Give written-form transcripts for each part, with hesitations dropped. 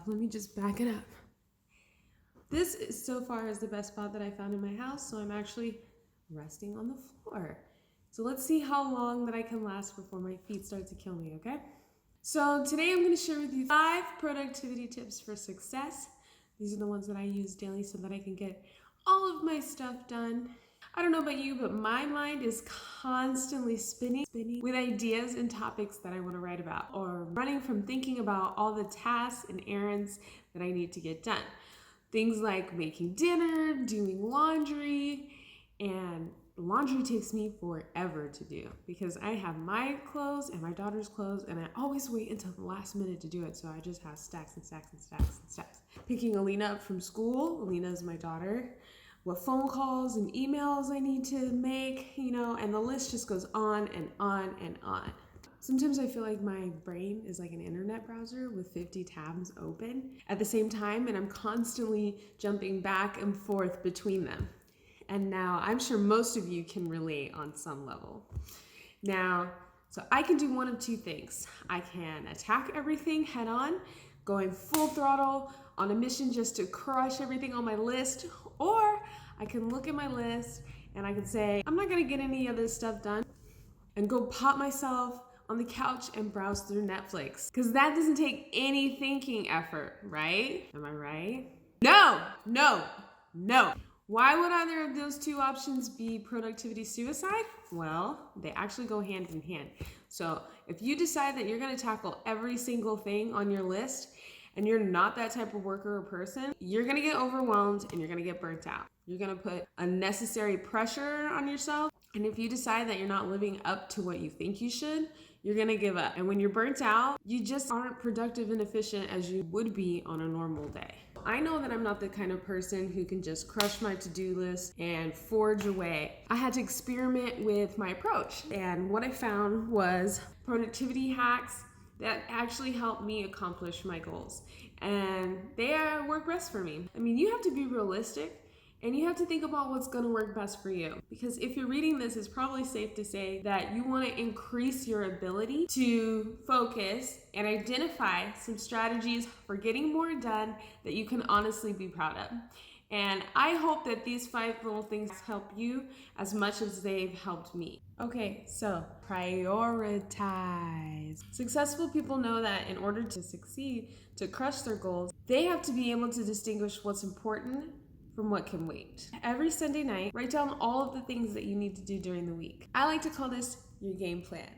let me just back it up. This is so far is the best spot that I found in my house, so I'm actually resting on the floor. So let's see how long that I can last before my feet start to kill me, okay? So today I'm going to share with you 5 productivity tips for success. These are the ones that I use daily so that I can get all of my stuff done. I don't know about you, but my mind is constantly spinning with ideas and topics that I want to write about, or running from thinking about all the tasks and errands that I need to get done. Things like making dinner, doing laundry, and laundry takes me forever to do because I have my clothes and my daughter's clothes, and I always wait until the last minute to do it, so I just have stacks and stacks and stacks and stacks. Picking Alina up from school, Alina is my daughter, what phone calls and emails I need to make, and the list just goes on and on and on. Sometimes I feel like my brain is like an internet browser with 50 tabs open at the same time, and I'm constantly jumping back and forth between them. And now I'm sure most of you can relate on some level. Now, so I can do one of 2 things. I can attack everything head on, going full throttle on a mission just to crush everything on my list, or I can look at my list and I can say, I'm not gonna get any of this stuff done, and go pop myself on the couch and browse through Netflix. Because that doesn't take any thinking effort, right? Am I right? No. Why would either of those 2 options be productivity suicide? Well, they actually go hand in hand. So if you decide that you're gonna tackle every single thing on your list and you're not that type of worker or person, you're gonna get overwhelmed and you're gonna get burnt out. You're gonna put unnecessary pressure on yourself. And if you decide that you're not living up to what you think you should, you're gonna give up. And when you're burnt out, you just aren't productive and efficient as you would be on a normal day. I know that I'm not the kind of person who can just crush my to-do list and forge away. I had to experiment with my approach. And what I found was productivity hacks that actually helped me accomplish my goals. And they work best for me. I mean, you have to be realistic. And you have to think about what's going to work best for you. Because if you're reading this, it's probably safe to say that you want to increase your ability to focus and identify some strategies for getting more done that you can honestly be proud of. And I hope that these 5 little things help you as much as they've helped me. Okay, so prioritize. Successful people know that in order to succeed, to crush their goals, they have to be able to distinguish what's important from what can wait. Every Sunday night, write down all of the things that you need to do during the week. I like to call this your game plan.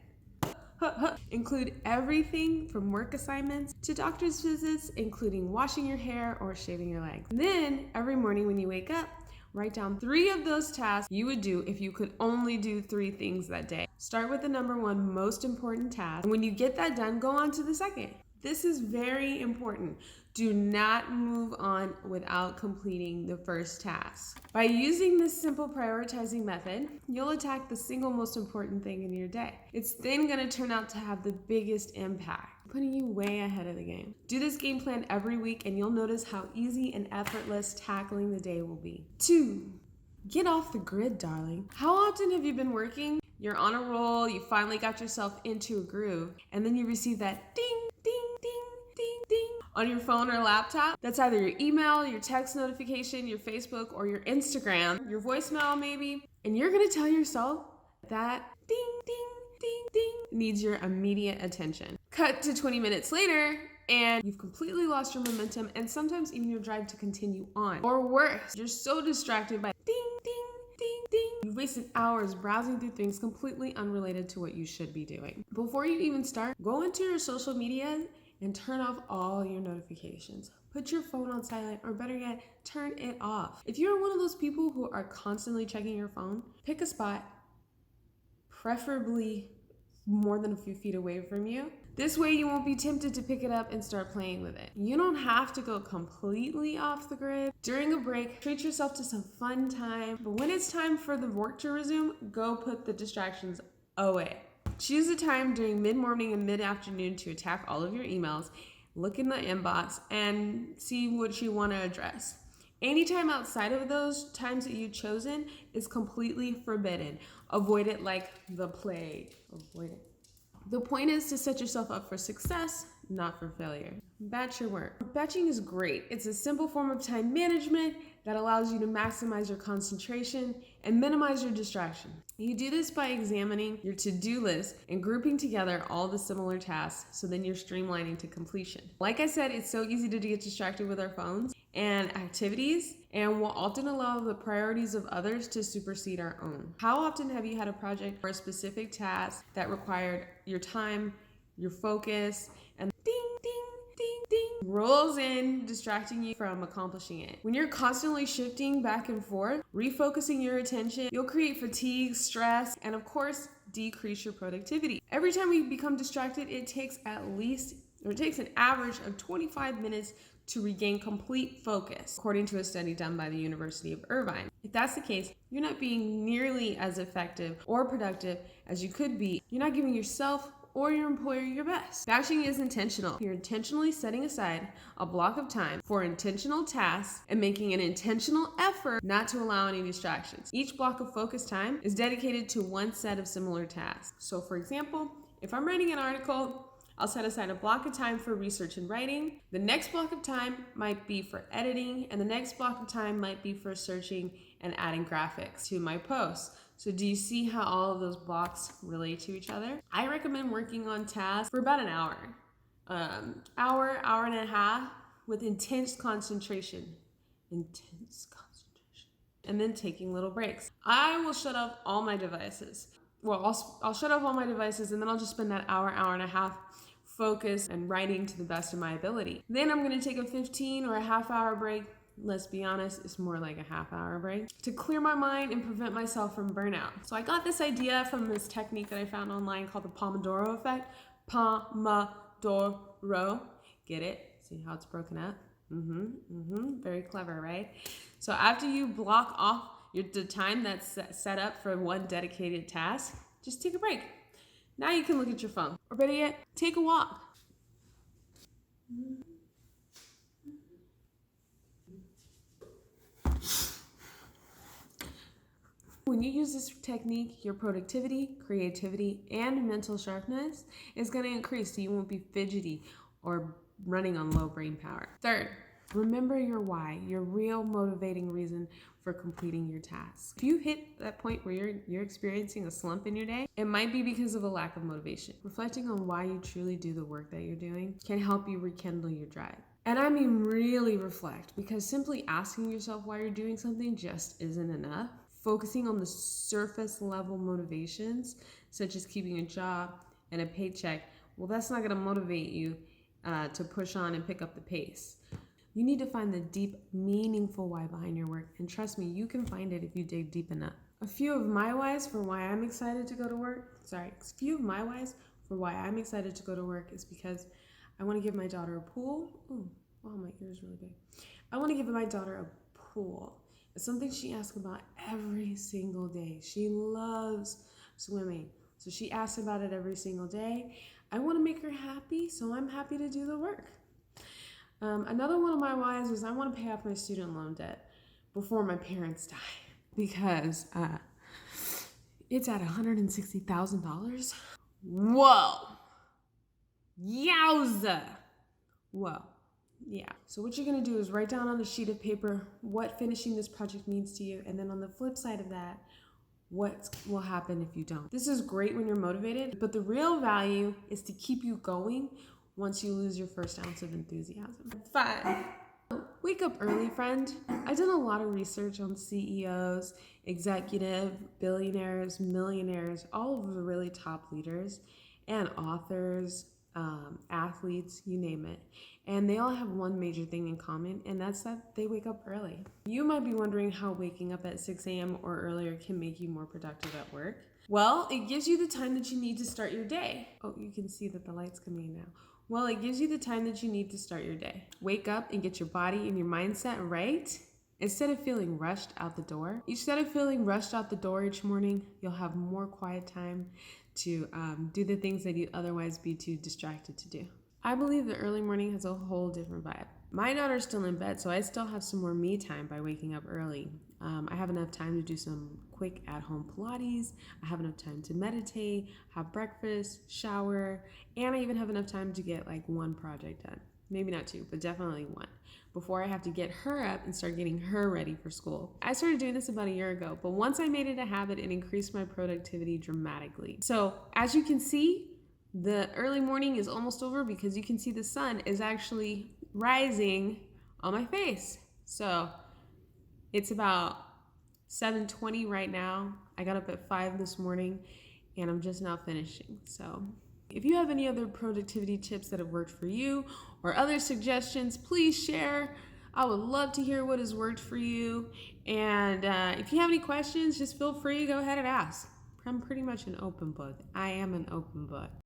Include everything from work assignments to doctor's visits, including washing your hair or shaving your legs. Then, every morning when you wake up, write down 3 of those tasks you would do if you could only do 3 things that day. Start with the number 1 most important task, and when you get that done, go on to the second. This is very important. Do not move on without completing the first task. By using this simple prioritizing method, you'll attack the single most important thing in your day. It's then going to turn out to have the biggest impact, putting you way ahead of the game. Do this game plan every week and you'll notice how easy and effortless tackling the day will be. 2, get off the grid, darling. How often have you been working? You're on a roll, you finally got yourself into a groove, and then you receive that ding, ding, ding, ding, ding on your phone or laptop. That's either your email, your text notification, your Facebook, or your Instagram, your voicemail maybe, and you're gonna tell yourself that ding, ding, ding, ding needs your immediate attention. Cut to 20 minutes later, and you've completely lost your momentum and sometimes even your drive to continue on. Or worse, you're so distracted by ding, ding, ding, ding. You've wasted hours browsing through things completely unrelated to what you should be doing. Before you even start, go into your social media and turn off all your notifications. Put your phone on silent, or better yet, turn it off. If you're one of those people who are constantly checking your phone, pick a spot, preferably more than a few feet away from you. This way you won't be tempted to pick it up and start playing with it. You don't have to go completely off the grid. During a break, treat yourself to some fun time. But when it's time for the work to resume, go put the distractions away. Choose a time during mid-morning and mid-afternoon to attack all of your emails, look in the inbox, and see what you want to address. Anytime outside of those times that you've chosen is completely forbidden. Avoid it like the plague. Avoid it. The point is to set yourself up for success, not for failure. Batch your work. Batching is great. It's a simple form of time management that allows you to maximize your concentration and minimize your distraction. You do this by examining your to-do list and grouping together all the similar tasks, so then you're streamlining to completion. Like I said, it's so easy to get distracted with our phones and activities, and we'll often allow the priorities of others to supersede our own. How often have you had a project or a specific task that required your time, your focus, and ding, ding, ding, ding, rolls in, distracting you from accomplishing it? When you're constantly shifting back and forth, refocusing your attention, you'll create fatigue, stress, and of course, decrease your productivity. Every time we become distracted, it takes an average of 25 minutes to regain complete focus, according to a study done by the University of Irvine. If that's the case, you're not being nearly as effective or productive as you could be. You're not giving yourself or your employer your best. Batching is intentional. You're intentionally setting aside a block of time for intentional tasks and making an intentional effort not to allow any distractions. Each block of focus time is dedicated to one set of similar tasks. So for example, if I'm writing an article, I'll set aside a block of time for research and writing. The next block of time might be for editing, and the next block of time might be for searching and adding graphics to my posts. So do you see how all of those blocks relate to each other? I recommend working on tasks for about an hour. Hour and a half with intense concentration. And then taking little breaks. I will shut off all my devices. Well, I'll shut off all my devices, and then I'll just spend that hour and a half focused and writing to the best of my ability. Then I'm going to take a 15 or a half-hour break. Let's be honest, it's more like a half-hour break to clear my mind and prevent myself from burnout. So I got this idea from this technique that I found online called the Pomodoro effect. Pomodoro. Get it? See how it's broken up? Very clever, right? So after you block off the time that's set up for one dedicated task, just take a break. Now you can look at your phone. Or better yet, take a walk. When you use this technique, your productivity, creativity, and mental sharpness is going to increase, so you won't be fidgety or running on low brain power. Third, remember your why, your real motivating reason for completing your task. If you hit that point where you're experiencing a slump in your day, it might be because of a lack of motivation. Reflecting on why you truly do the work that you're doing can help you rekindle your drive. And I mean really reflect, because simply asking yourself why you're doing something just isn't enough. Focusing on the surface level motivations, such as keeping a job and a paycheck, well, that's not going to motivate you to push on and pick up the pace. You need to find the deep, meaningful why behind your work, and trust me, you can find it if you dig deep enough. A few of my whys for why I'm excited to go to work is because I want to give my daughter a pool. Ooh, wow, my ear's really big. I want to give my daughter a pool. It's something she asks about every single day. She loves swimming, so she asks about it every single day. I want to make her happy, so I'm happy to do the work. Another one of my whys is I want to pay off my student loan debt before my parents die, because it's at $160,000. Whoa. Yowza. Whoa. Yeah. So what you're going to do is write down on a sheet of paper what finishing this project means to you, and then on the flip side of that, what will happen if you don't. This is great when you're motivated, but the real value is to keep you going once you lose your first ounce of enthusiasm. 5. Wake up early, friend. I've done a lot of research on CEOs, executive, billionaires, millionaires, all of the really top leaders, and authors, athletes, you name it. And they all have one major thing in common, and that's that they wake up early. You might be wondering how waking up at 6 a.m. or earlier can make you more productive at work. Well, it gives you the time that you need to start your day. Oh, you can see that the light's coming in now. Well, it gives you the time that you need to start your day. Wake up and get your body and your mindset right. Instead of feeling rushed out the door each morning, you'll have more quiet time to do the things that you'd otherwise be too distracted to do. I believe the early morning has a whole different vibe. My daughter's still in bed, so I still have some more me time by waking up early. I have enough time to do some quick at-home Pilates. I have enough time to meditate, have breakfast, shower, and I even have enough time to get like one project done. Maybe not two, but definitely one, before I have to get her up and start getting her ready for school. I started doing this about a year ago, but once I made it a habit, it increased my productivity dramatically. So as you can see, the early morning is almost over because you can see the sun is actually rising on my face. So it's about 7:20 right now. I got up at 5 this morning and I'm just now finishing. So if you have any other productivity tips that have worked for you or other suggestions, please share. I would love to hear what has worked for you. And if you have any questions, just feel free to go ahead and ask. I'm pretty much an open book. I am an open book.